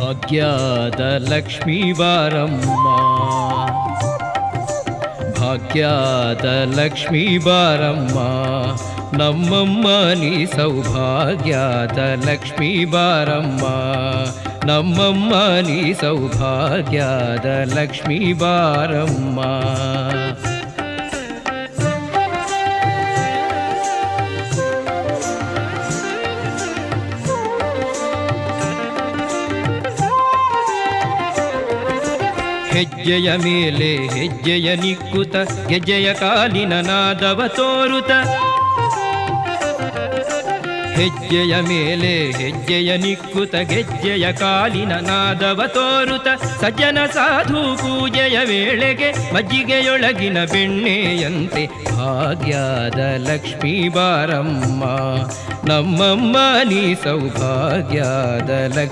ಭಾಗ್ಯದ ಲಕ್ಷ್ಮೀ ಬಾರಮ್ಮ, ಭಾಗ್ಯದ ಲಕ್ಷ್ಮೀ ಬಾರಮ್ಮ, ನಮ್ಮಮ್ಮ ನೀ ಸೌಭಾಗ್ಯದ ಲಕ್ಷ್ಮೀ ಬಾರಮ್ಮ, ನಮ್ಮಮ್ಮ ನೀ ಸೌಭಾಗ್ಯದ ಲಕ್ಷ್ಮೀ ಬಾರಮ್ಮ. ಹೆಜ್ಜೆಯ ಮೇಲೆ ಹೆಜ್ಜೆಯ ನಿಕ್ಕುತ ಗೆಜ್ಜೆಯ ಕಾಲಿನ ನಾದವ ತೋರುತ, ಹೆಜ್ಜೆಯ ಮೇಲೆ ಹೆಜ್ಜೆಯ ನಿಕ್ಕುತ ಗೆಜ್ಜೆಯ ಕಾಲಿನ ನಾದವ ತೋರುತ, ಸಜ್ಜನ ಸಾಧು ಪೂಜೆಯ ವೇಳೆಗೆ ಮಜ್ಜಿಗೆಯೊಳಗಿನ ಬೆಣ್ಣೆಯಂತೆ ಭಾಗ್ಯದ ಲಕ್ಷ್ಮೀ ಬಾರಮ್ಮ, ನಮ್ಮಮ್ಮ ನೀ ಸೌಭಾಗ್ಯದ ಲಕ್ಷ್ಮೀ